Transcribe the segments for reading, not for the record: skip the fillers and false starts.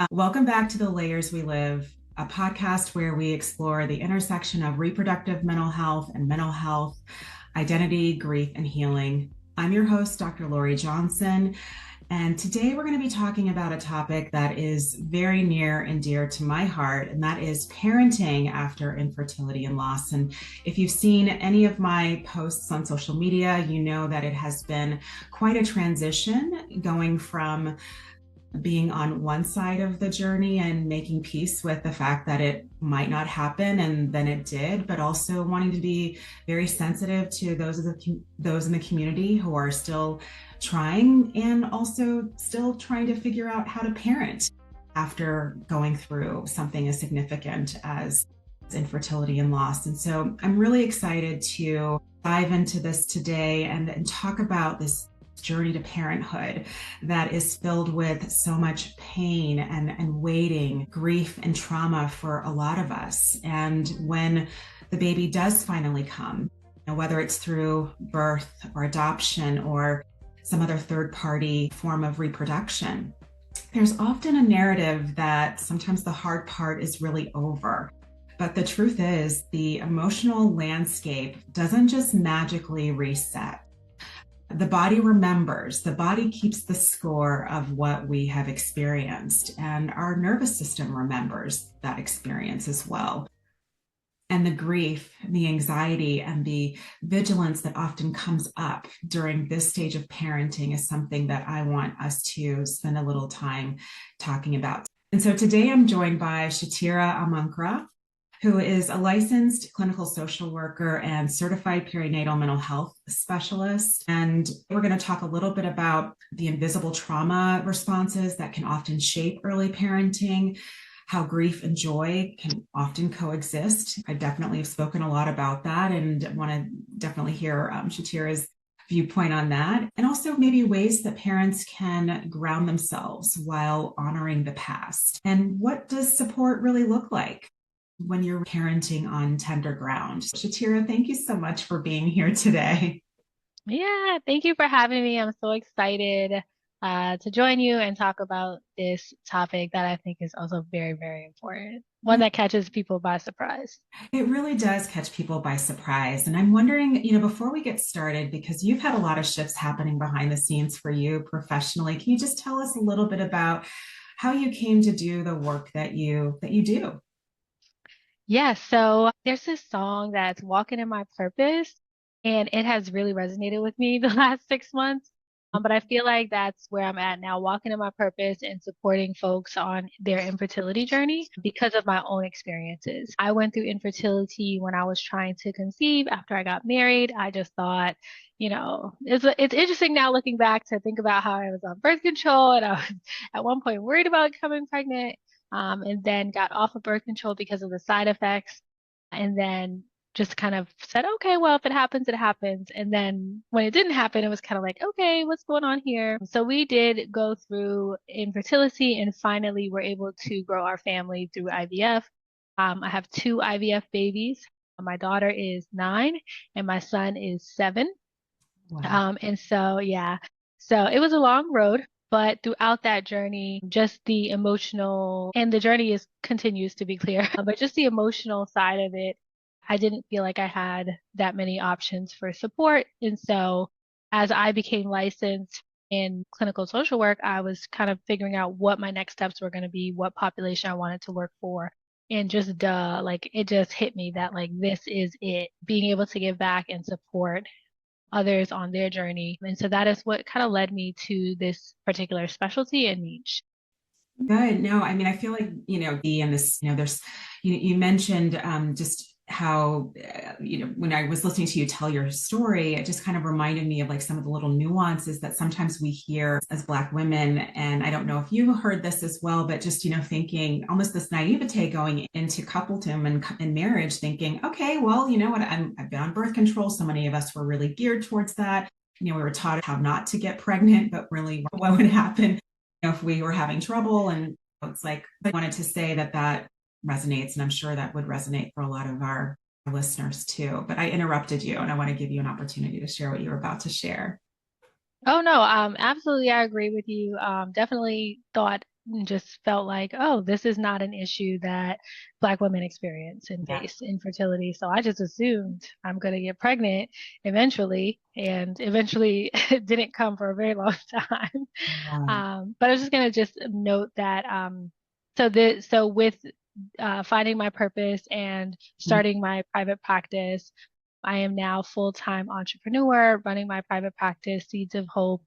Welcome back to The Layers We Live, a podcast where we explore the intersection of reproductive mental health, identity, grief, and healing. I'm your host, Dr. Loree Johnson, and today we're going to be talking about a topic that is very near and dear to my heart, and that is parenting after infertility and loss. And if you've seen any of my posts on social media, you know that it has been quite a transition going from being on one side of the journey and making peace with the fact that it might not happen, and then it did, but also wanting to be very sensitive to those in the community who are still trying, and also still trying to figure out how to parent after going through something as significant as infertility and loss. And so I'm really excited to dive into this today and talk about this journey to parenthood that is filled with so much pain and waiting, grief and trauma for a lot of us. And when the baby does finally come, whether it's through birth or adoption or some other third-party form of reproduction, there's often a narrative that sometimes the hard part is really over. But the truth is, the emotional landscape doesn't just magically reset. The body remembers, the body keeps the score of what we have experienced, and our nervous system remembers that experience as well. And the grief, the anxiety, and the vigilance that often comes up during this stage of parenting is something that I want us to spend a little time talking about. And so today I'm joined by Shatiera Amankrah, who is a licensed clinical social worker and certified perinatal mental health specialist. And we're going to talk a little bit about the invisible trauma responses that can often shape early parenting, how grief and joy can often coexist. I definitely have spoken a lot about that and want to definitely hear Shatiera's viewpoint on that. And also maybe ways that parents can ground themselves while honoring the past. And what does support really look like when you're parenting on tender ground? Shatiera, thank you so much for being here today. Yeah, thank you for having me. I'm so excited to join you and talk about this topic that I think is also very, very important. One that catches people by surprise. It really does catch people by surprise. And I'm wondering, before we get started, because you've had a lot of shifts happening behind the scenes for you professionally, can you just tell us a little bit about how you came to do the work that you do? Yeah, so there's this song that's Walking in My Purpose, and it has really resonated with me the last 6 months. But I feel like that's where I'm at now, walking in my purpose and supporting folks on their infertility journey because of my own experiences. I went through infertility when I was trying to conceive after I got married. I just thought, it's interesting now looking back to think about how I was on birth control and I was at one point worried about becoming pregnant, and then got off of birth control because of the side effects. And then just kind of said, okay, well, if it happens, it happens. And then when it didn't happen, it was kind of like, okay, what's going on here? So we did go through infertility and finally were able to grow our family through IVF. I have two IVF babies. My daughter is 9 and my son is 7. Wow. And so, yeah, so it was a long road, but throughout that journey, just the emotional, and the journey is continues to be clear, but just the emotional side of it, I didn't feel like I had that many options for support. And so as I became licensed in clinical social work, I was kind of figuring out what my next steps were going to be, what population I wanted to work for. And just like it just hit me that like this is it, being able to give back and support others on their journey. And so that is what kind of led me to this particular specialty and niche. Good. No, I mean, I feel like, and this, there's, you mentioned just how, when I was listening to you tell your story, it just kind of reminded me of like some of the little nuances that sometimes we hear as Black women. And I don't know if you heard this as well, but just, thinking almost this naivete going into coupledom and marriage, thinking, okay, well, you know what, I've been on birth control. So many of us were really geared towards that. We were taught how not to get pregnant, but really what would happen if we were having trouble. And it's like, I wanted to say that resonates, and I'm sure that would resonate for a lot of our listeners too. But I interrupted you, and I want to give you an opportunity to share what you were about to share. Oh no, absolutely, I agree with you. Definitely thought just felt like, oh, this is not an issue that Black women experience and Yeah. face, infertility. So I just assumed I'm going to get pregnant eventually, and eventually it didn't come for a very long time. Right. But I was just going to just note that so with finding my purpose and starting my private practice, I am now full-time entrepreneur running my private practice, Seeds of Hope,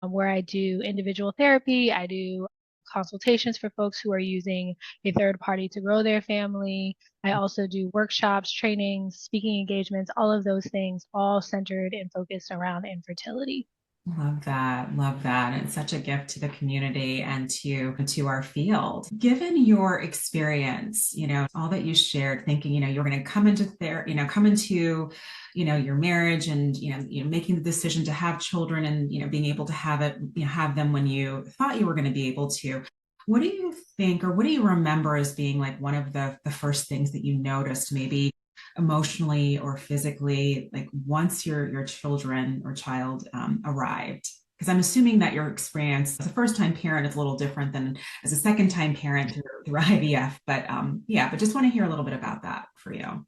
where I do individual therapy. I do consultations for folks who are using a third party to grow their family. I also do workshops, trainings, speaking engagements, all of those things, all centered and focused around infertility. Love that. Love that. And it's such a gift to the community and to our field. Given your experience, all that you shared, thinking, you're going to come into come into, your marriage and, making the decision to have children and, being able to have them when you thought you were going to be able to. What do you think, or what do you remember as being like one of the first things that you noticed, maybe emotionally or physically, like once your children or child arrived? Because I'm assuming that your experience as a first time parent is a little different than as a second time parent through IVF. But yeah, but just want to hear a little bit about that for you.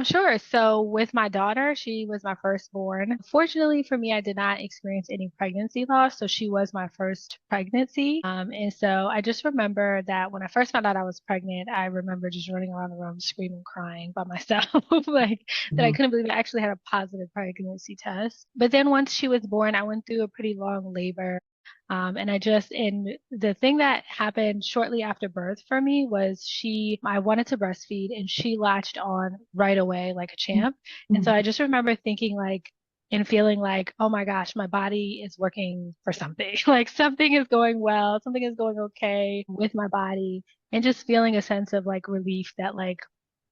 Sure. So with my daughter, she was my firstborn. Fortunately for me, I did not experience any pregnancy loss. So she was my first pregnancy. And so I just remember that when I first found out I was pregnant, I remember just running around the room screaming, crying by myself, like that I Mhm. couldn't believe I actually had a positive pregnancy test. But then once she was born, I went through a pretty long labor. And the thing that happened shortly after birth for me was I wanted to breastfeed and she latched on right away like a champ. And so I Mhm. just remember thinking like, and feeling like, oh my gosh, my body is working for something. Like something is going well, something is going okay with my body. And just feeling a sense of like relief that like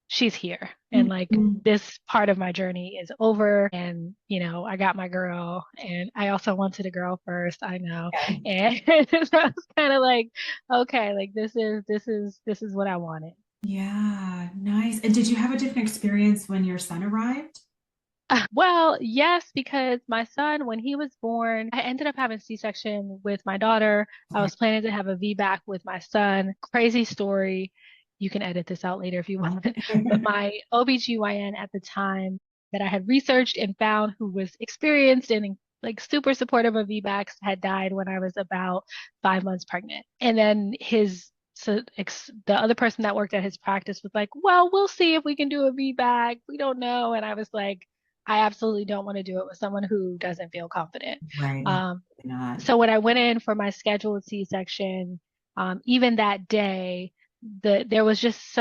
she's here and like Mhm. this part of my journey is over, and I got my girl, and I also wanted a girl first, I know. Okay. And so I was kind of like, okay, like this is what I wanted. Yeah, nice. And did you have a different experience when your son arrived? Well, yes, because my son, when he was born, I ended up having C-section with my daughter. I Okay. was planning to have a VBAC with my son. Crazy story. You can edit this out later if you want. But my OBGYN at the time that I had researched and found, who was experienced and like super supportive of VBACs, had died when I was about 5 months pregnant. And then the other person that worked at his practice was like, well, we'll see if we can do a VBAC. We don't know. And I was like, I absolutely don't want to do it with someone who doesn't feel confident. Right. No, Um, not. so when I went in for my scheduled C-section, even that day, there was just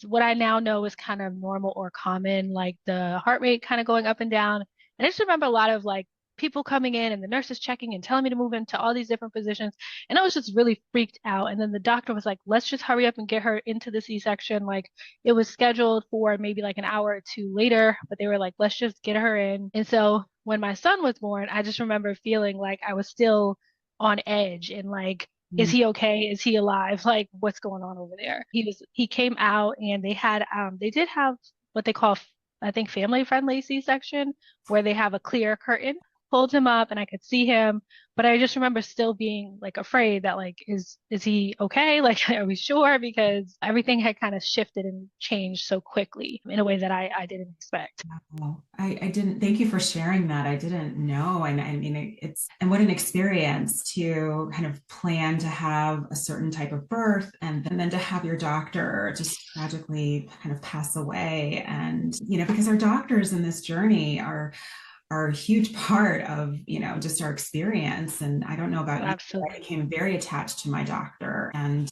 what I now know is kind of normal or common, like the heart rate kind of going up and down. And I just remember a lot of like people coming in and the nurses checking and telling me to move into all these different positions. And I was just really freaked out. And then the doctor was like, let's just hurry up and get her into the C-section. Like it was scheduled for maybe like an hour or two later, but they were like, let's just get her in. And so when my son was born, I just remember feeling like I was still on edge and like, is Mm. he okay? Is he alive? Like, what's going on over there? He came out and they did have what they call, I think, family friendly C-section, where they have a clear curtain, pulled him up and I could see him. But I just remember still being like afraid that like, is he okay? Like, are we sure? Because everything had kind of shifted and changed so quickly in a way that I didn't expect. Oh, I didn't, thank you for sharing that. I didn't know. And I mean, and what an experience to kind of plan to have a certain type of birth and then to have your doctor just tragically kind of pass away. And, because our doctors in this journey are a huge part of, just our experience. And I don't know about you, but I Absolutely. became very attached to my doctor. And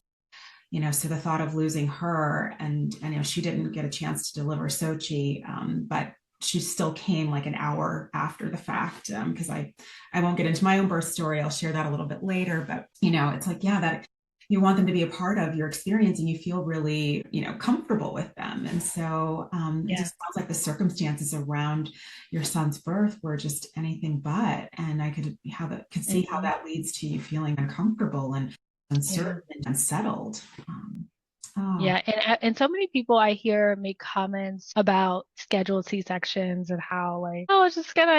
so the thought of losing her, and I know she didn't get a chance to deliver Sochi, but she still came like an hour after the fact. Because I won't get into my own birth story. I'll share that a little bit later. But it's like, yeah, that you want them to be a part of your experience and you feel really, comfortable with them. And so it Yeah. just sounds like the circumstances around your son's birth were just anything but. And I could see how Hmm. that leads to you feeling uncomfortable and uncertain Yeah. and unsettled. Oh, Yeah, and so many people I hear make comments about scheduled C-sections and how like, oh, it's just gonna,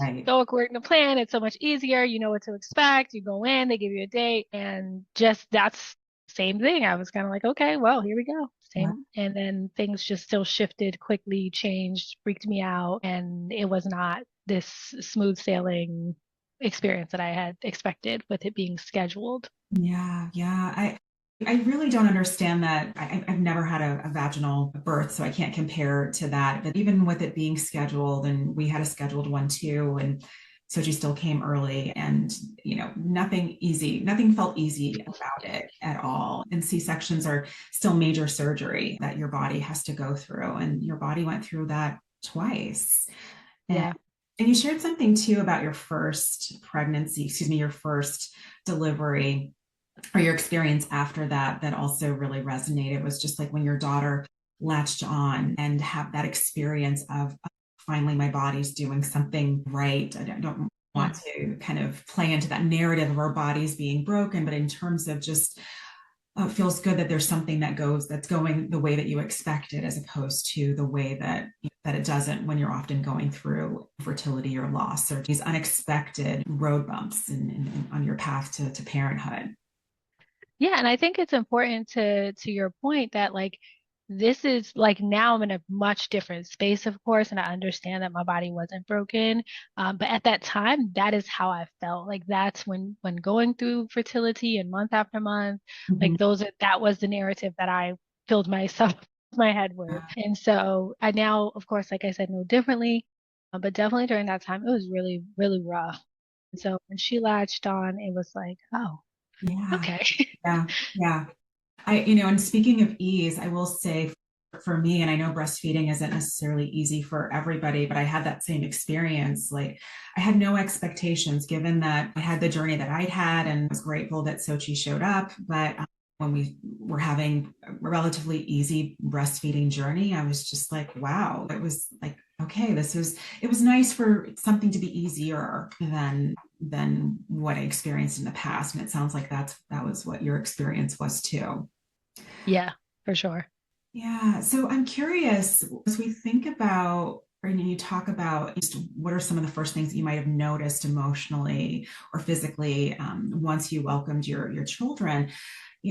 right. go according to plan. It's so much easier. You know what to expect. You go in, they give you a date, and just that's same thing. I was kind of like, okay, well, here we go. Wow. Same. And then things just still shifted quickly, changed, freaked me out, and it was not this smooth sailing experience that I had expected with it being scheduled. Yeah, yeah. I really don't understand that. I've never had a vaginal birth, so I can't compare to that. But even with it being scheduled, and we had a scheduled one too, and so she still came early, and nothing easy, nothing felt easy about it at all. And C-sections are still major surgery that your body has to go through, and your body went through that twice. And Yeah. and you shared something too about your first pregnancy, excuse me, your first delivery or your experience after that that also really resonated. It was just like when your daughter latched on and have that experience of finally my body's doing something right. I don't want Mm. to kind of play into that narrative of our bodies being broken, but in terms of just it feels good that there's something that's going the way that you expected as opposed to the way that it doesn't when you're often going through fertility or loss or these unexpected road bumps on your path to parenthood. Yeah, and I think it's important to your point that like this is like now I'm in a much different space, of course, and I understand that my body wasn't broken. But at that time, that is how I felt. Like that's when going through fertility and month after month, Mhm. like that was the narrative that I filled myself my head with. And so I now, of course, like I said, know differently. But definitely during that time, it was really, really rough. And so when she latched on, it was like, oh, Yeah, okay. yeah, yeah. And speaking of ease, I will say for me, and I know breastfeeding isn't necessarily easy for everybody, but I had that same experience. Like I had no expectations given that I had the journey that I'd had and was grateful that Sochi showed up. But when we were having a relatively easy breastfeeding journey, I was just like, wow, it was like, okay, it was nice for something to be easier than what I experienced in the past. And it sounds like that was what your experience was too. Yeah, for sure. Yeah. So I'm curious, as we think about, or you talk about just what are some of the first things that you might have noticed emotionally or physically once you welcomed your children.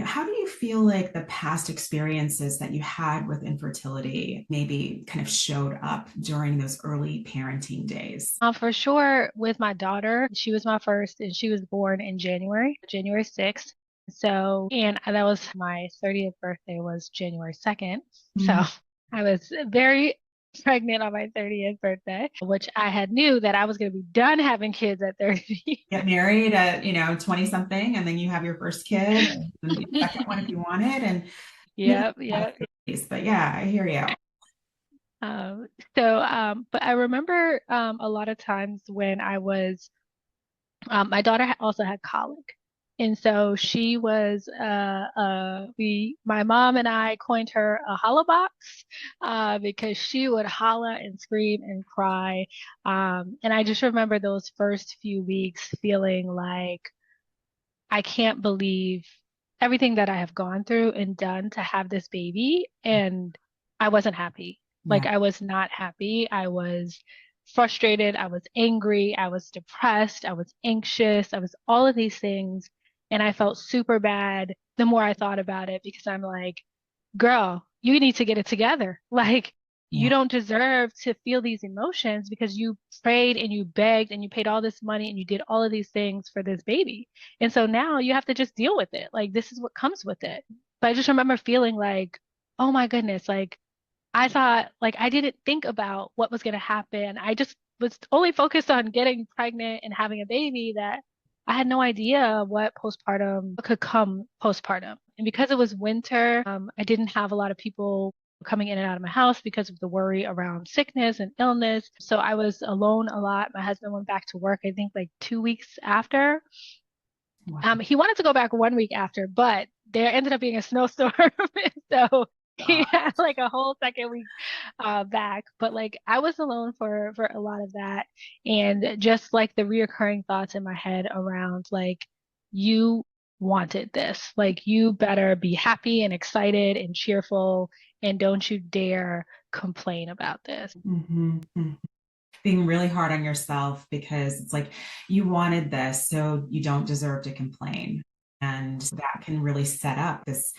How do you feel like the past experiences that you had with infertility maybe kind of showed up during those early parenting days? For sure, with my daughter, she was my first, and she was born in January 6th. So, and that was my 30th birthday was January 2nd. So Mm. I was very pregnant on my 30th birthday, which I had knew that I was going to be done having kids at 30. Get married at 20 something, and then you have your first kid and the second one if you want it, and Yep, yep. but yeah, I hear you. Um, but I remember a lot of times when I was my daughter also had colic. And so she was, my mom and I coined her a holla box, because she would holla and scream and cry. And I just remember those first few weeks feeling like I can't believe everything that I have gone through and done to have this baby. And I wasn't happy. Like Yeah, I was not happy. I was frustrated. I was angry. I was depressed. I was anxious. I was all of these things. And I felt super bad the more I thought about it because I'm like, girl, you need to get it together. Like, you yeah, don't deserve to feel these emotions because you prayed and you begged and you paid all this money and you did all of these things for this baby. And so now you have to just deal with it. Like, this is what comes with it. But I just remember feeling like, oh my goodness, like, I thought, like, I didn't think about what was going to happen. I just was only focused on getting pregnant and having a baby that I had no idea what postpartum could come postpartum. And because it was winter, I didn't have a lot of people coming in and out of my house because of the worry around sickness and illness. So I was alone a lot. My husband went back to work, I think like 2 weeks after. wow, He wanted to go back 1 week after, but there ended up being a snowstorm. So he had like a whole second week back. But like I was alone for a lot of that. And just like the reoccurring thoughts in my head around like you wanted this. Like, you better be happy and excited and cheerful, and don't you dare complain about this. Mm-hmm. Being really hard on yourself because it's like you wanted this, so you don't deserve to complain. And that can really set up this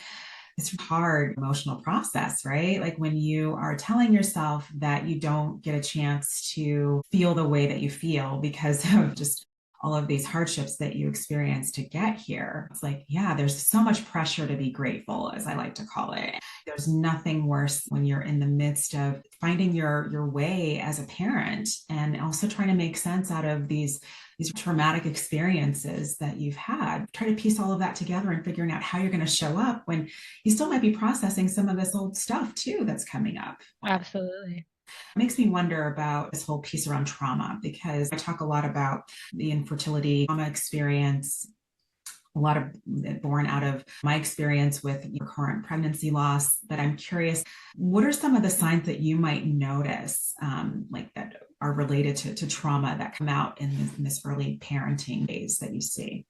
hard emotional process, right? Like when you are telling yourself that you don't get a chance to feel the way that you feel because of just all of these hardships that you experience to get here. It's like, yeah, there's so much pressure to be grateful, as I like to call it. There's nothing worse when you're in the midst of finding your way as a parent and also trying to make sense out of these traumatic experiences that you've had. Try to piece all of that together and figuring out how you're going to show up when you still might be processing some of this old stuff too that's coming up. Absolutely. It makes me wonder about this whole piece around trauma because I talk a lot about the infertility trauma experience, a lot of it born out of my experience with your current pregnancy loss. But I'm curious, what are some of the signs that you might notice, like that are related to trauma that come out in this early parenting phase that you see?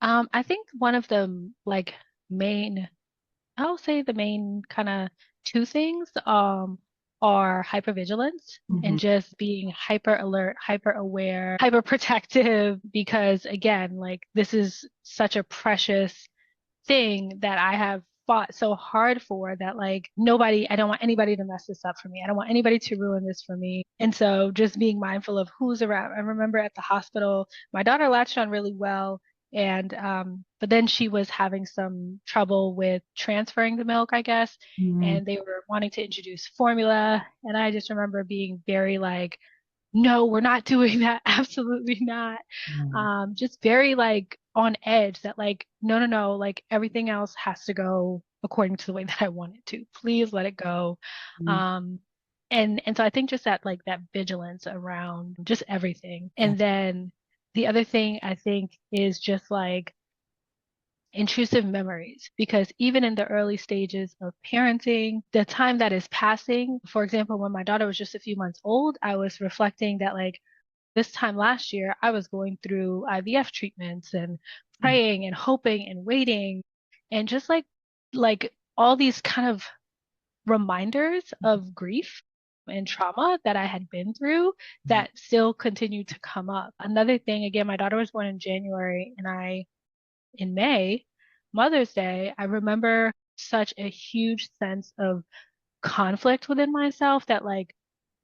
I think one of the like main, I'll say the main kind of two things are hypervigilance and Mm-hmm. just being hyper alert, hyper aware, hyper protective, because again, like, this is such a precious thing that I have fought so hard for, that like nobody, I don't want anybody to mess this up for me. I don't want anybody to ruin this for me. And so just being mindful of who's around. I remember at the hospital, my daughter latched on really well. And but then she was having some trouble with transferring the milk, I guess, Mm-hmm. and they were wanting to introduce formula. And I just remember being very like, no, we're not doing that. Absolutely not. Just very like on edge, that like, no, no, no, like everything else has to go according to the way that I want it to. Please let it go. Um, and so I think just that, like, that vigilance around just everything. Yeah. And then the other thing I think is just like intrusive memories, because even in the early stages of parenting, the time that is passing, for example, when my daughter was just a few months old, I was reflecting that like this time last year, I was going through IVF treatments and praying and hoping and waiting, and just like all these kind of reminders of grief and trauma that I had been through that still continued to come up. Another thing, again, my daughter was born in January, and in May, Mother's Day, I remember such a huge sense of conflict within myself, that like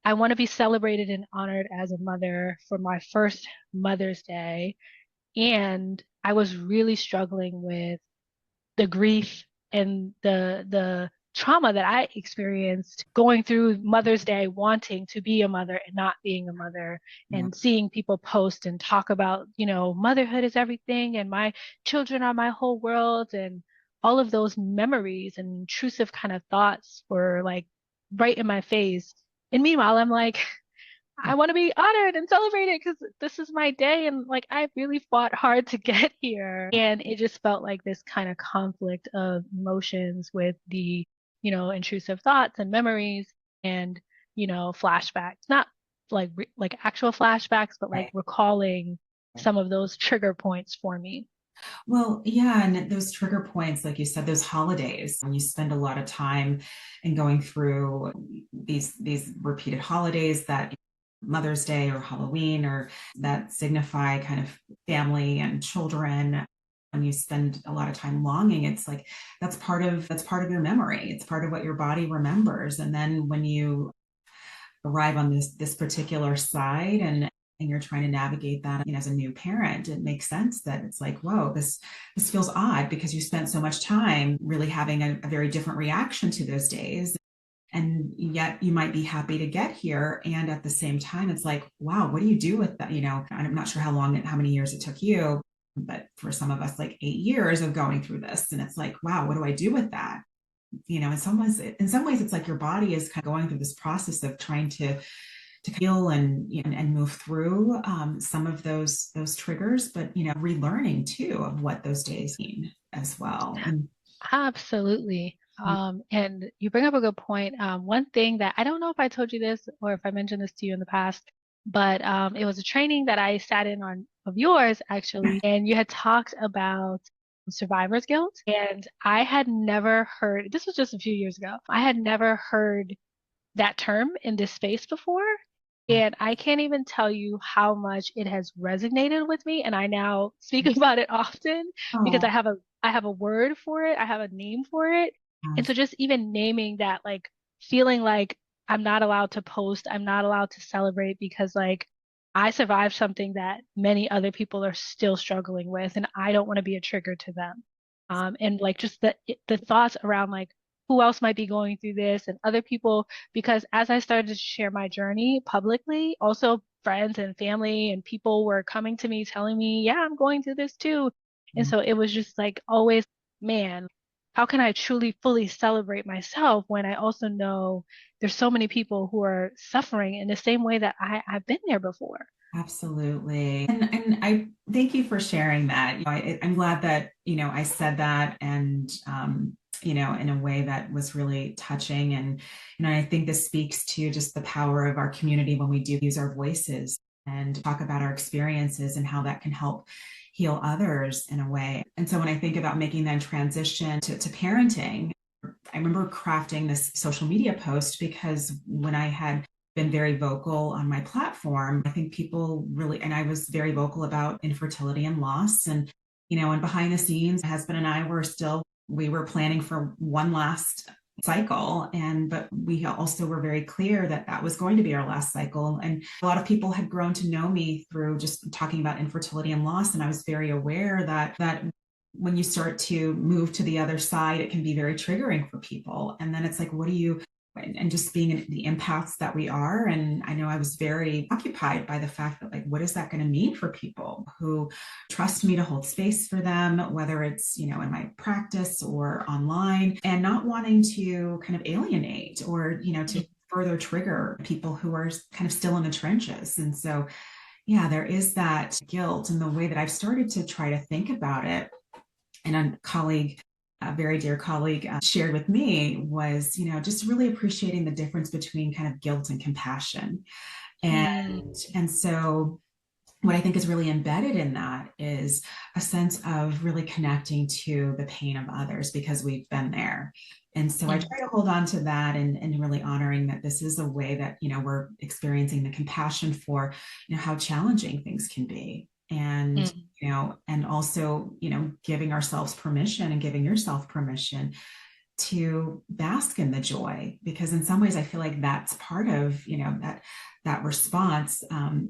I want to be celebrated and honored as a mother for my first Mother's Day. And I was really struggling with the grief and the trauma that I experienced going through Mother's Day, wanting to be a mother and not being a mother, Yeah. and seeing people post and talk about, motherhood is everything and my children are my whole world, and all of those memories and intrusive kind of thoughts were like right in my face. And meanwhile, I'm like, I want to be honored and celebrated because this is my day. And like, I really fought hard to get here. And it just felt like this kind of conflict of emotions with the, intrusive thoughts and memories and, flashbacks, not like actual flashbacks, but like Right. recalling some of those trigger points for me. Well, yeah, and those trigger points, like you said, those holidays, when you spend a lot of time in going through these repeated holidays that Mother's Day or Halloween or that signify kind of family and children, when you spend a lot of time longing, it's like that's part of your memory. It's part of what your body remembers. And then when you arrive on this particular side and you're trying to navigate that, as a new parent, it makes sense that it's like, whoa, this feels odd because you spent so much time really having a very different reaction to those days, and yet you might be happy to get here, and at the same time it's like, wow, what do you do with that? I'm not sure how many years it took you, but for some of us, like 8 years of going through this, and it's like, wow, what do I do with that? In some ways it's like your body is kind of going through this process of trying to feel and move through some of those triggers, but relearning too of what those days mean as well. And Absolutely. And you bring up a good point. One thing that I don't know if I told you this or if I mentioned this to you in the past, but it was a training that I sat in on of yours actually, and you had talked about survivor's guilt. And I had never heard, this was just a few years ago, I had never heard that term in this space before. And I can't even tell you how much it has resonated with me. And I now speak about it often because Oh, I have a word for it. I have a name for it. And so gosh. just even naming that, like feeling like I'm not allowed to post, I'm not allowed to celebrate because like I survived something that many other people are still struggling with, and I don't want to be a trigger to them. And like just the thoughts around like who else might be going through this and other people, because as I started to share my journey publicly, also friends and family and people were coming to me telling me, yeah, I'm going through this too. And so it was just like always, man, how can I truly fully celebrate myself when I also know there's so many people who are suffering in the same way that I've been there before. Absolutely. And I thank you for sharing that. I'm glad that, I said that and, in a way that was really touching. And, I think this speaks to just the power of our community when we do use our voices and talk about our experiences and how that can help heal others in a way. And so when I think about making that transition to parenting, I remember crafting this social media post because when I had been very vocal on my platform, I think people really, and I was very vocal about infertility and loss. And behind the scenes, my husband and I we were planning for one last cycle. But we also were very clear that that was going to be our last cycle. And a lot of people had grown to know me through just talking about infertility and loss. And I was very aware that when you start to move to the other side, it can be very triggering for people. And then it's like, what do you, and just being the empaths that we are. And I know I was very occupied by the fact that, like, what is that going to mean for people who trust me to hold space for them, whether it's, in my practice or online, and not wanting to kind of alienate or, to further trigger people who are kind of still in the trenches. And so, yeah, there is that guilt. And the way that I've started to try to think about it, and a very dear colleague, shared with me was, just really appreciating the difference between kind of guilt and compassion. Mm, And so what I think is really embedded in that is a sense of really connecting to the pain of others because we've been there. And so I mm, try to hold on to that and really honoring that this is a way that, we're experiencing the compassion for, how challenging things can be. And, mm, and also, giving ourselves permission and giving yourself permission to bask in the joy, because in some ways I feel like that's part of, that response,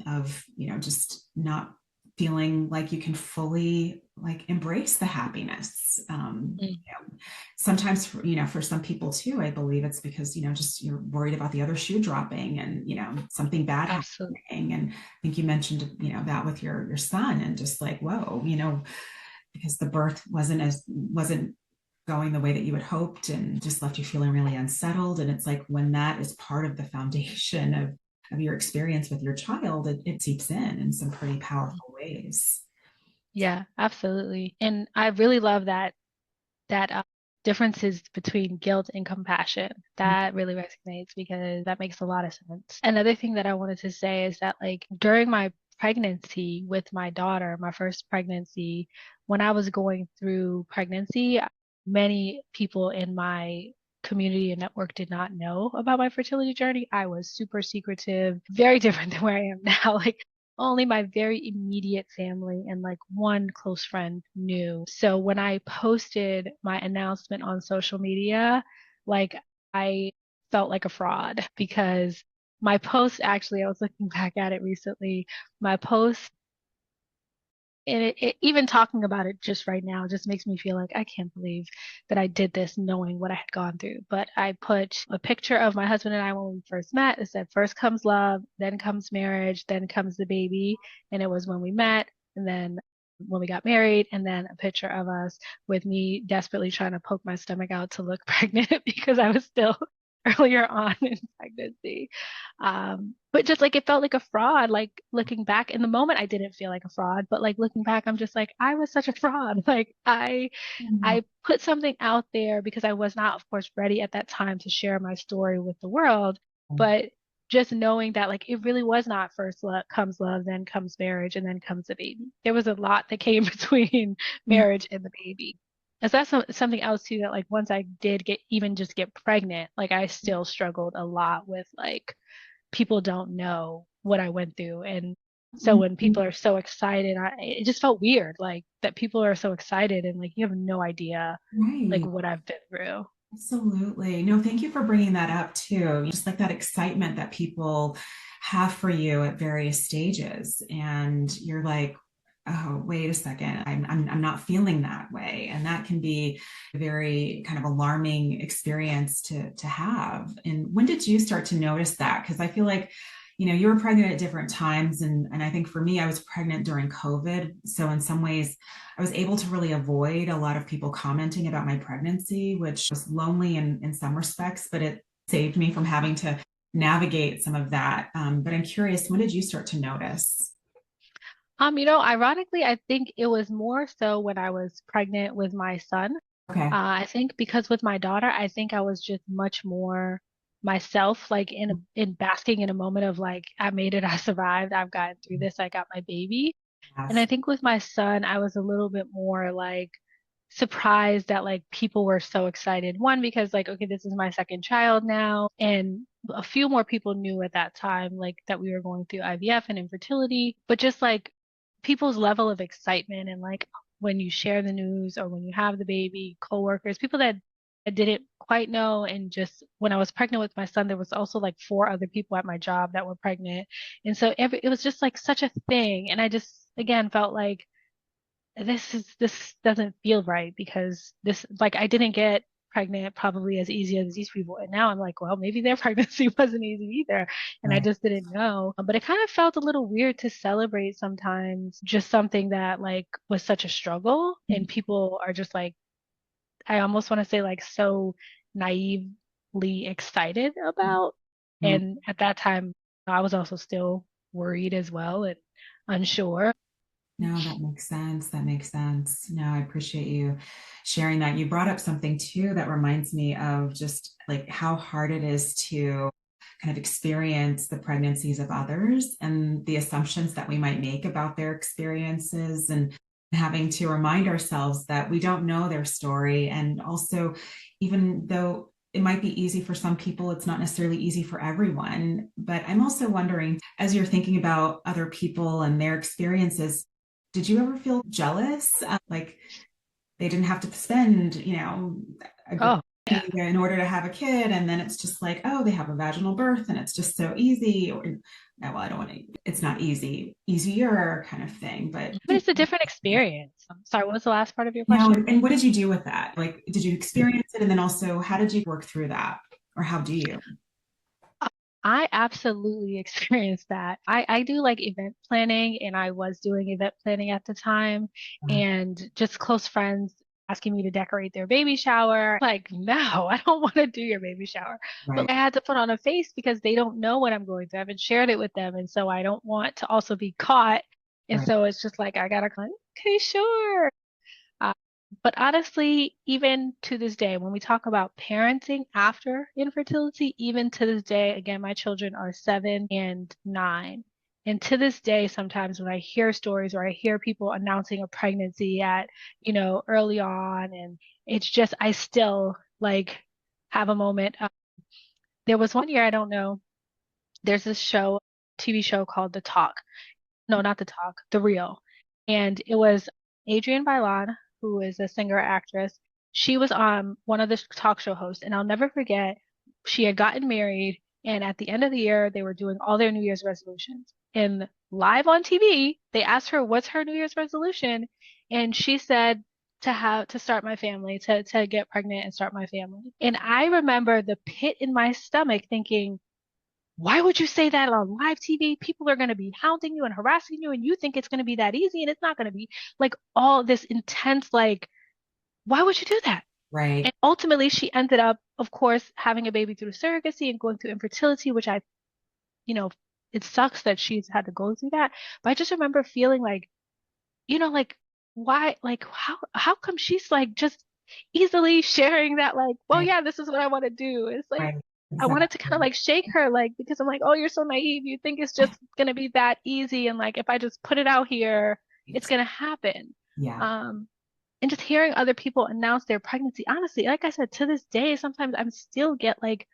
of, just not feeling like you can fully like embrace the happiness. mm. Sometimes for some people too, I believe it's because, just you're worried about the other shoe dropping and, something bad Absolutely. happening. And I think you mentioned, that with your son, and just like, whoa, because the birth wasn't going the way that you had hoped and just left you feeling really unsettled. And it's like when that is part of the foundation of your experience with your child, it seeps in some pretty powerful ways. Yeah, absolutely. And I really love that differences between guilt and compassion. That really resonates because that makes a lot of sense. Another thing that I wanted to say is that like during my pregnancy with my daughter, my first pregnancy, when I was going through pregnancy, many people in my community and network did not know about my fertility journey. I was super secretive, very different than where I am now. Like only my very immediate family and like one close friend knew. So when I posted my announcement on social media, like I felt like a fraud because my post actually, I was looking back at it recently, my post and even talking about it just right now just makes me feel like I can't believe that I did this knowing what I had gone through. But I put a picture of my husband and I when we first met. It said, first comes love, then comes marriage, then comes the baby. And it was when we met, and then when we got married, and then a picture of us with me desperately trying to poke my stomach out to look pregnant because I was still earlier on in pregnancy. But just like it felt like a fraud, like looking back in the moment, I didn't feel like a fraud, but like looking back, I'm just like, I was such a fraud. Like I put something out there because I was not, of course, ready at that time to share my story with the world. But just knowing that like it really was not first comes love, then comes marriage, and then comes the baby. There was a lot that came between Yeah. marriage and the baby. And so that's something else too that like once I did get even just get pregnant, like I still struggled a lot with like people don't know what I went through. And so when Mhm. people are so excited, it just felt weird, like that people are so excited and like you have no idea like Right. what I've been through. Absolutely. No, thank you for bringing that up too. Just like that excitement that people have for you at various stages. And you're like, oh, wait a second, I'm not feeling that way. And that can be a very kind of alarming experience to have. And when did you start to notice that? Because I feel like, you were pregnant at different times. And I think for me, I was pregnant during COVID. So in some ways, I was able to really avoid a lot of people commenting about my pregnancy, which was lonely in some respects, but it saved me from having to navigate some of that. But I'm curious, when did you start to notice? Ironically, I think it was more so when I was pregnant with my son. Okay. I think because with my daughter, I think I was just much more myself, like in basking in a moment of like, I made it, I survived, I've gotten through this, I got my baby. And I Yes. think with my son, I was a little bit more like surprised that like people were so excited. One, because like, okay, this is my second child now. And a few more people knew at that time, like that we were going through IVF and infertility, but just like people's level of excitement and like when you share the news or when you have the baby, coworkers, people that I didn't quite know. And just when I was pregnant with my son, there was also like four other people at my job that were pregnant. And so it was just like such a thing. And I just again felt like this doesn't feel right because this like I didn't get pregnant probably as easy as these people. And now I'm like, well, maybe their pregnancy wasn't easy either. And I Right. just didn't know. But it kind of felt a little weird to celebrate sometimes just something that like was such a struggle. And people are just like, I almost want to say like so naively excited about. Mhm. And at that time, I was also still worried as well and unsure. No, that makes sense. That makes sense. No, I appreciate you sharing that. You brought up something too that reminds me of just like how hard it is to kind of experience the pregnancies of others and the assumptions that we might make about their experiences and having to remind ourselves that we don't know their story. And also, even though it might be easy for some people, it's not necessarily easy for everyone. But I'm also wondering, as you're thinking about other people and their experiences, did you ever feel jealous? Like they didn't have to spend, a great Oh, yeah. in order to have a kid. And then it's just like, oh, they have a vaginal birth and it's just so easy. Or, no, well, I don't want to, it's not easy, easier kind of thing. But, But it's a different experience. Sorry, what was the last part of your now, question? and what did you do with that? Like, did you experience it? And then also, how did you work through that? Or how do you? Uh, I absolutely experienced that. I do like event planning and I was doing event planning at the time and just close friends asking me to decorate their baby shower. Like, no, I don't want to do your baby shower. But Right, I had to put on a face because they don't know what I'm going through. I haven't shared it with them. And so I don't want to also be caught. And right. so it's just like, I gotta, okay, sure. Uh, but honestly, even to this day, when we talk about parenting after infertility, even to this day, again, my children are 7 and 9. And to this day, sometimes when I hear stories or I hear people announcing a pregnancy at, early on, and it's just, I still like have a moment. There was one year, I don't know, there's this TV show called The Talk. No, not The Talk, The Real. And it was Adrienne Bailon, who is a singer actress. She was one of the talk show hosts, and I'll never forget. She had gotten married, and at the end of the year, they were doing all their New Year's resolutions. And live on TV, they asked her, "What's her New Year's resolution?" And she said, to start my family, to get pregnant and start my family. And I remember the pit in my stomach thinking, why would you say that on live TV? People are going to be hounding you and harassing you, and you think it's going to be that easy, and it's not going to be like all this intense, like, why would you do that? Right. And ultimately, she ended up, of course, having a baby through surrogacy and going through infertility, which you know, it sucks that she's had to go through that. But I just remember feeling like, like, why, like, how come she's like just easily sharing that, like, well, Right. yeah, this is what I want to do. It's like, Right. I wanted to kind of Exactly. like shake her, like, because I'm like, oh, you're so naive. You think it's just gonna be that easy, and like if I just put it out here, it's gonna happen. Yeah. Um, and just hearing other people announce their pregnancy, honestly, like I said, to this day, sometimes I'm still get like,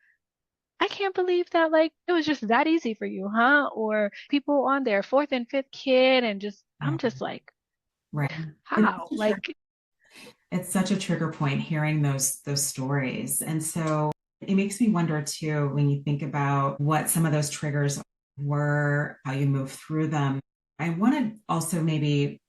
I can't believe that like it was just that easy for you, huh? Or people on their fourth and fifth kid, and just Yeah. I'm just like, Right. It's how? such a Like, it's such a trigger point hearing those stories. And so it makes me wonder too, when you think about what some of those triggers were, how you move through them. I want to also maybe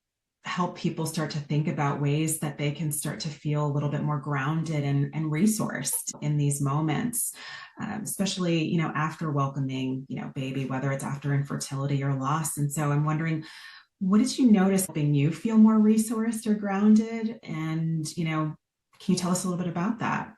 help people start to think about ways that they can start to feel a little bit more grounded and resourced in these moments, especially, after welcoming, baby, whether it's after infertility or loss. And so I'm wondering, what did you notice helping you feel more resourced or grounded? And, can you tell us a little bit about that?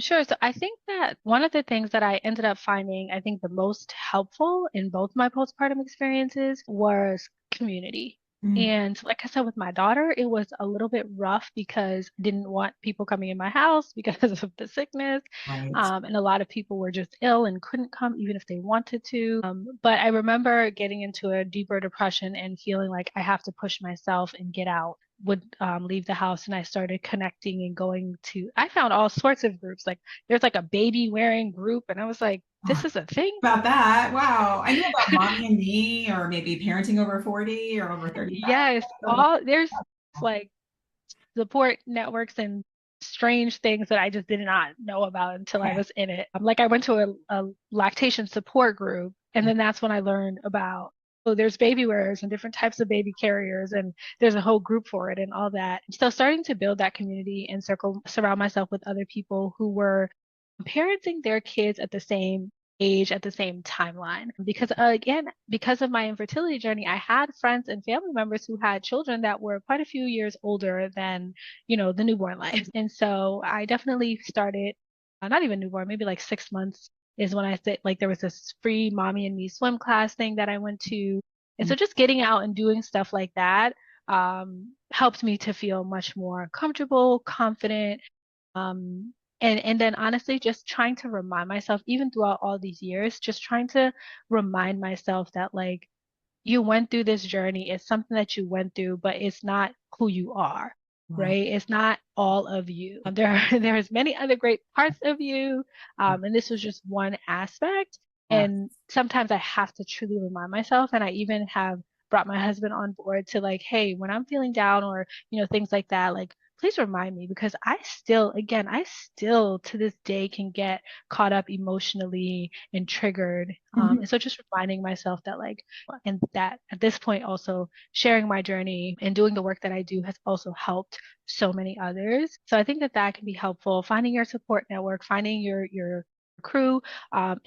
sure. So I think that one of the things that I ended up finding, I think the most helpful in both my postpartum experiences was community. Mm, And like I said, with my daughter, it was a little bit rough because I didn't want people coming in my house because of the sickness. right. And a lot of people were just ill and couldn't come even if they wanted to. But I remember getting into a deeper depression and feeling like I have to push myself and get out. Would leave the house, and I started connecting and going to, I found all sorts of groups. Like there's like a baby wearing group, and I was like, Oh, this is a thing. about that. Wow. I knew about mommy and me, or maybe parenting over 40 or over 35. Yes, all there's like support networks and strange things that I just did not know about until I Okay. was in it. Like I went to a lactation support group, and then that's when I learned about, oh, there's baby wearers and different types of baby carriers, and there's a whole group for it and all that. So starting to build that community and surround myself with other people who were parenting their kids at the same age, at the same timeline. Because again, because of my infertility journey, I had friends and family members who had children that were quite a few years older than, the newborn life. And so I definitely started, not even newborn, maybe like 6 months is when I said, like, there was this free mommy and me swim class thing that I went to. And so just getting out and doing stuff like that helped me to feel much more comfortable, confident, and then honestly, just trying to remind myself, even throughout all these years, just trying to remind myself that like you went through this journey. It's something that you went through, but it's not who you are, Right. right? It's not all of you. There's many other great parts of you, and this was just one aspect. Yeah. And sometimes I have to truly remind myself, and I even have brought my husband on board to like, hey, when I'm feeling down or things like that, like please remind me because I still to this day can get caught up emotionally and triggered. Mhm. And so just reminding myself that like, and that at this point also sharing my journey and doing the work that I do has also helped so many others. So I think that that can be helpful. Finding your support network, finding your crew, and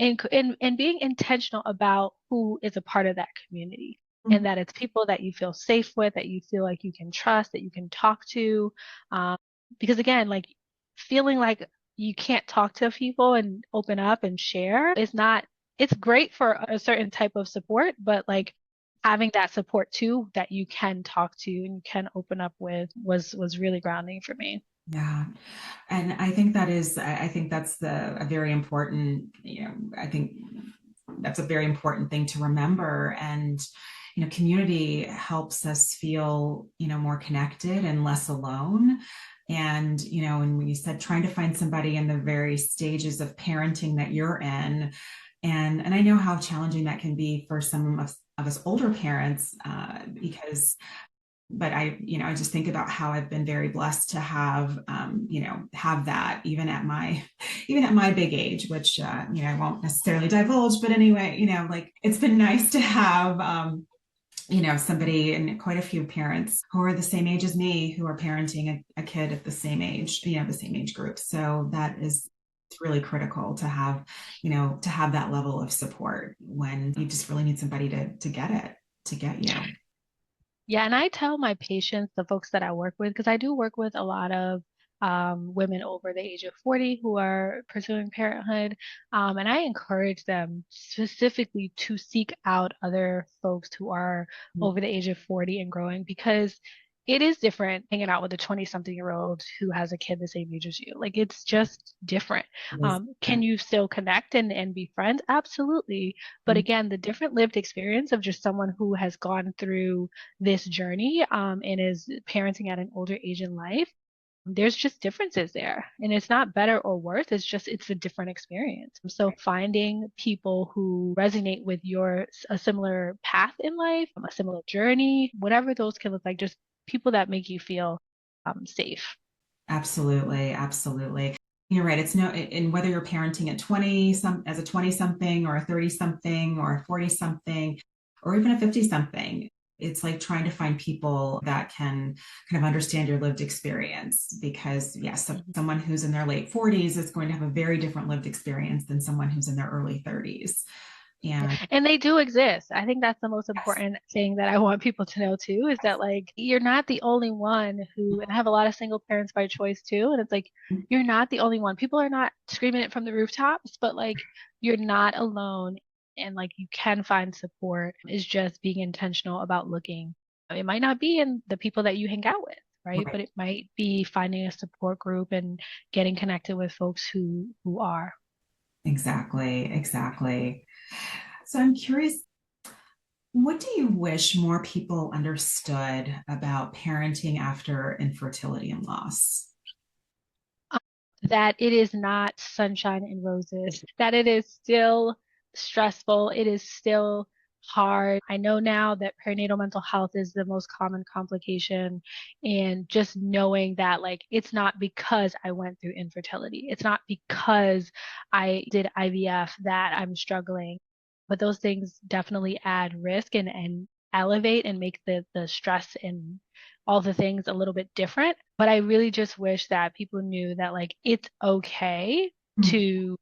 being intentional about who is a part of that community. And Mhm. that it's people that you feel safe with, that you feel like you can trust, that you can talk to. Um, because again, like feeling like you can't talk to people and open up and share is not, it's great for a certain type of support, but like having that support too that you can talk to and you can open up with was really grounding for me. Yeah. And I think I think that's a very important, I think that's a very important thing to remember. And, community helps us feel, more connected and less alone. And, and when you said trying to find somebody in the very stages of parenting that you're in, and I know how challenging that can be for some of us older parents, because but I just think about how I've been very blessed to have, have that even at my big age, which, I won't necessarily divulge, but anyway, like it's been nice to have, somebody and quite a few parents who are the same age as me who are parenting a kid at the same age, the same age group. So that is, it's really critical to have, to have that level of support when you just really need somebody to get it, to get you. Yeah, and I tell my patients, the folks that I work with, because I do work with a lot of women over the age of 40 who are pursuing parenthood. And I encourage them specifically to seek out other folks who are over the age of 40 and growing because it is different hanging out with a 20-something-year-old who has a kid the same age as you. Like it's just different. It is Can different. you still connect and be friends? Absolutely. But again, the different lived experience of just someone who has gone through this journey and is parenting at an older age in life, there's just differences there. And it's not better or worse. It's a different experience. So finding people who resonate with a similar path in life, a similar journey, whatever those can look like, just people that make you feel safe. Absolutely, absolutely. You're right. It's no, and whether you're parenting at 20 some as a 20 something or a 30 something or a 40 something or even a 50 something, it's like trying to find people that can kind of understand your lived experience because yes, Mhm. someone who's in their late 40s is going to have a very different lived experience than someone who's in their early 30s. Yeah. And And they do exist. I think that's the most yes, important thing that I want people to know too, is that like you're not the only one who, and I have a lot of single parents by choice too, and it's like you're not the only one. People are not screaming it from the rooftops, but like you're not alone and like you can find support. Is just being intentional about looking. It might not be in the people that you hang out with, right? right, But it might be finding a support group and getting connected with folks who are. exactly, exactly. So I'm curious, what do you wish more people understood about parenting after infertility and loss? um, that it is not sunshine and roses, that it is still stressful, it is still hard. I know now that perinatal mental health is the most common complication, and just knowing that like it's not because I went through infertility, it's not because I did IVF that I'm struggling, but those things definitely add risk and elevate and make the stress and all the things a little bit different. But I really just wish that people knew that like it's okay Mm. to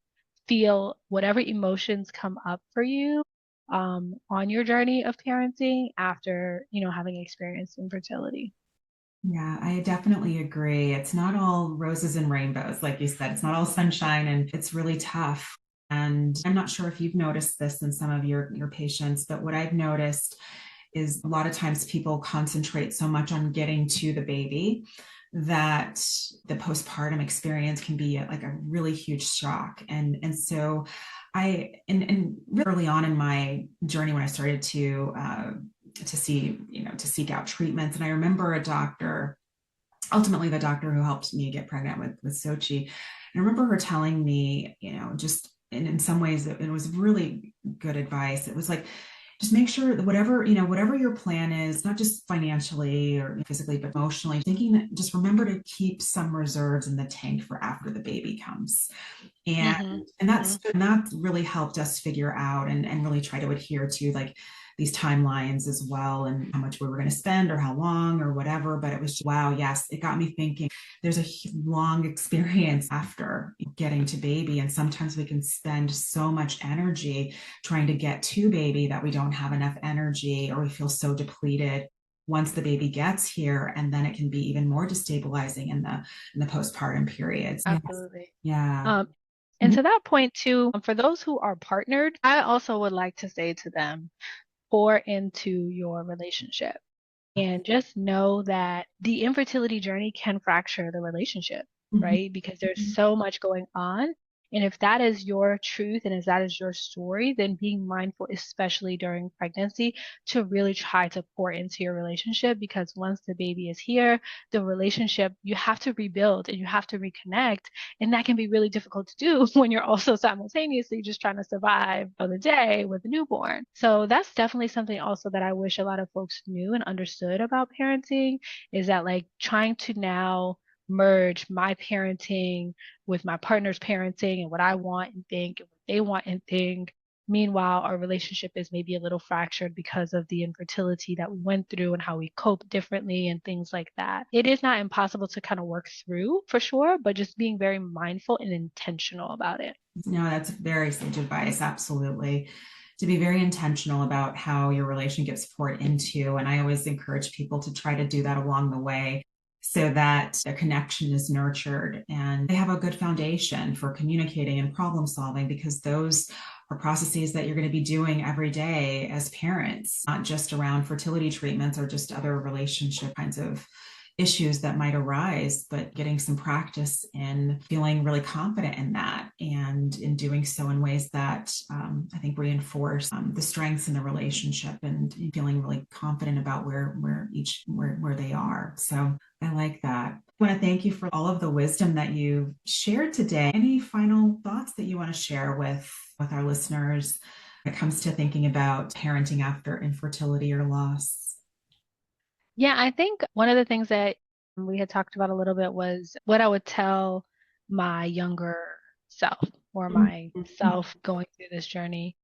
feel whatever emotions come up for you on your journey of parenting after, having experienced infertility. Yeah, I definitely agree. It's not all roses and rainbows, like you said. It's not all sunshine, and it's really tough. And I'm not sure if you've noticed this in some of your patients, but what I've noticed is a lot of times people concentrate so much on getting to the baby that the postpartum experience can be like a really huge shock. And so and really early on in my journey when I started to see, to seek out treatments. And I remember a doctor, ultimately the doctor who helped me get pregnant with Sochi. And I remember her telling me, just in some ways it was really good advice. It was like, just make sure that whatever your plan is, not just financially or physically, but emotionally, thinking that just remember to keep some reserves in the tank for after the baby comes. and Mm-hmm. and that really helped us figure out and really try to adhere to like these timelines as well, and how much we were going to spend or how long or whatever. But it was just, wow, yes, it got me thinking there's a long experience after getting to baby, and sometimes we can spend so much energy trying to get to baby that we don't have enough energy, or we feel so depleted once the baby gets here, and then it can be even more destabilizing in the postpartum periods. Yes. Absolutely. Yeah. Um, and to that point too, for those who are partnered, I also would like to say to them, pour into your relationship. And just know that the infertility journey can fracture the relationship, Mhm. right? Because there's so much going on. And if that is your truth and if that is your story, then being mindful, especially during pregnancy, to really try to pour into your relationship, because once the baby is here, the relationship, you have to rebuild and you have to reconnect. And that can be really difficult to do when you're also simultaneously just trying to survive for the day with a newborn. So that's definitely something also that I wish a lot of folks knew and understood about parenting, is that like trying to now merge my parenting with my partner's parenting and what I want and think and what they want and think. Meanwhile, our relationship is maybe a little fractured because of the infertility that we went through and how we cope differently and things like that. It is not impossible to kind of work through for sure, but just being very mindful and intentional about it. No, that's very sage advice. Absolutely. To be very intentional about how your relation gets poured into. And I always encourage people to try to do that along the way so that a connection is nurtured and they have a good foundation for communicating and problem solving, because those or processes that you're going to be doing every day as parents, not just around fertility treatments or just other relationship kinds of issues that might arise, but getting some practice in feeling really confident in that and in doing so in ways that I think reinforce the strengths in the relationship and feeling really confident about where they are. So I like that. I want to thank you for all of the wisdom that you shared today. Any final thoughts that you want to share with our listeners when it comes to thinking about parenting after infertility or loss? Yeah, I think one of the things that we had talked about a little bit was what I would tell my younger self or my self going through this journey.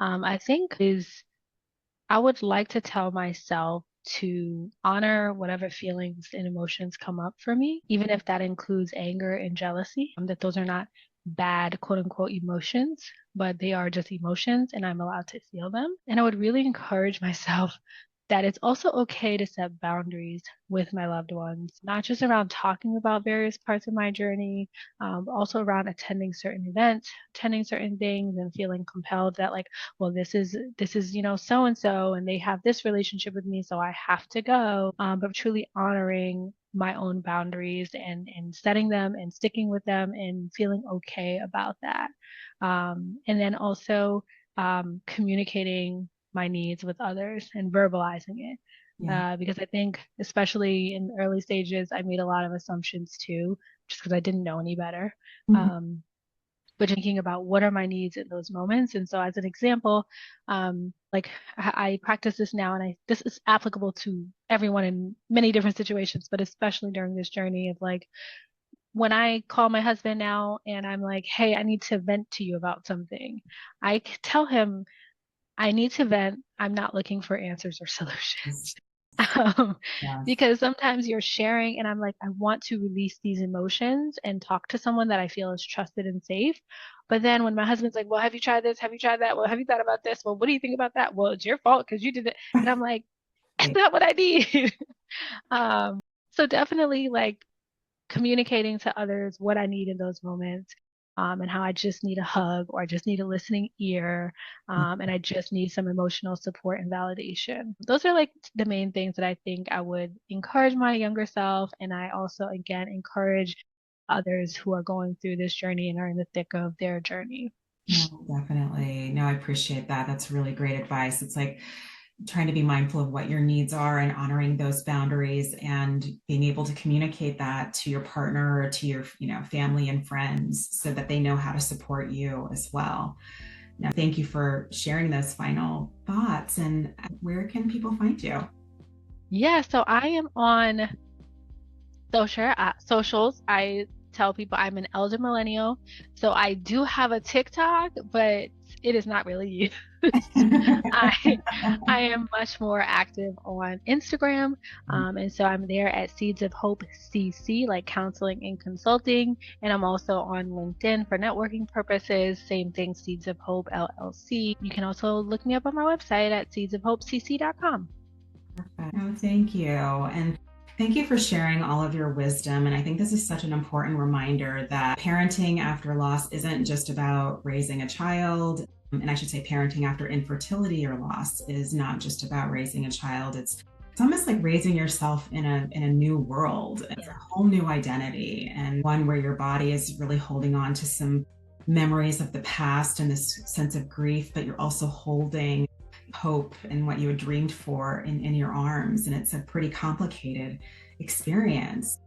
I think is I would like to tell myself to honor whatever feelings and emotions come up for me, even if that includes anger and jealousy, that those are not bad, quote unquote, emotions, but they are just emotions and I'm allowed to feel them. And I would really encourage myself that it's also okay to set boundaries with my loved ones, not just around talking about various parts of my journey, but also around attending certain events, attending certain things, and feeling compelled that like, well, this is so and so, and they have this relationship with me, so I have to go. But truly honoring my own boundaries and setting them and sticking with them and feeling okay about that. And then also communicating my needs with others and verbalizing it. Yeah. Because I think, especially in the early stages, I made a lot of assumptions too, just because I didn't know any better. Mm-hmm. But thinking about what are my needs in those moments. And so, as an example, like I practice this now, and this is applicable to everyone in many different situations, but especially during this journey of like when I call my husband now and I'm like, hey, I need to vent to you about something, tell him I need to vent. I'm not looking for answers or solutions. Yes. Um, Yes. because sometimes you're sharing, and I'm like, I want to release these emotions and talk to someone that I feel is trusted and safe. But then when my husband's like, well, have you tried this? Have you tried that? Well, have you thought about this? Well, what do you think about that? Well, it's your fault because you did it. And I'm like, that's not what I need. um, so definitely like communicating to others what I need in those moments, and how I just need a hug or I just need a listening ear, and I just need some emotional support and validation. Those are like the main things that I think I would encourage my younger self. And I also, again, encourage others who are going through this journey and are in the thick of their journey. No, definitely. No, I appreciate that. That's really great advice. It's like trying to be mindful of what your needs are and honoring those boundaries and being able to communicate that to your partner or to your, family and friends so that they know how to support you as well. Now, thank you for sharing those final thoughts. And where can people find you? Yeah, so I am on socials. I tell people I'm an elder millennial. So I do have a TikTok, but it is not really used. I I am much more active on Instagram. And so I'm there at Seeds of Hope CC, like counseling and consulting. And I'm also on LinkedIn for networking purposes. Same thing, Seeds of Hope LLC. You can also look me up on my website at seedsofhopecc.com. Perfect. Oh, thank you. And thank you for sharing all of your wisdom. And I think this is such an important reminder that parenting after loss isn't just about raising a child. And I should say parenting after infertility or loss is not just about raising a child. It's almost like raising yourself in a new world. It's a whole new identity and one where your body is really holding on to some memories of the past and this sense of grief, but you're also holding hope and what you had dreamed for in your arms. And it's a pretty complicated experience.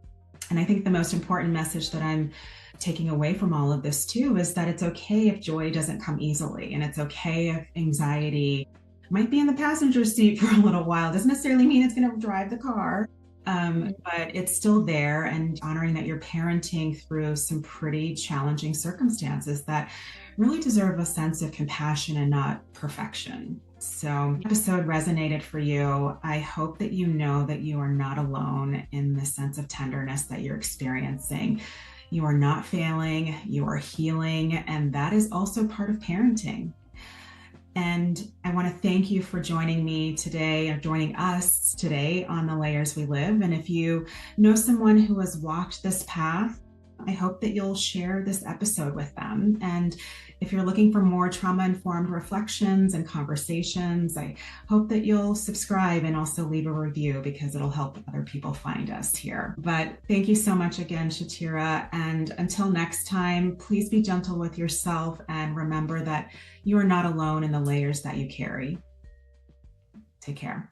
And I think the most important message that I'm taking away from all of this too is that it's okay if joy doesn't come easily, and it's okay if anxiety might be in the passenger seat for a little while. It doesn't necessarily mean it's going to drive the car, but it's still there, and honoring that you're parenting through some pretty challenging circumstances that really deserve a sense of compassion and not perfection. So, episode resonated for you. I hope that you know that you are not alone in the sense of tenderness that you're experiencing. You are not failing, you are healing, and that is also part of parenting. And I want to thank you for joining me today, or joining us today on The Layers We Live. And if you know someone who has walked this path, I hope that you'll share this episode with them. And If you're looking for more trauma-informed reflections and conversations, I hope that you'll subscribe and also leave a review because it'll help other people find us here. But thank you so much again, Shatiera. And until next time, please be gentle with yourself and remember that you are not alone in the layers that you carry. Take care.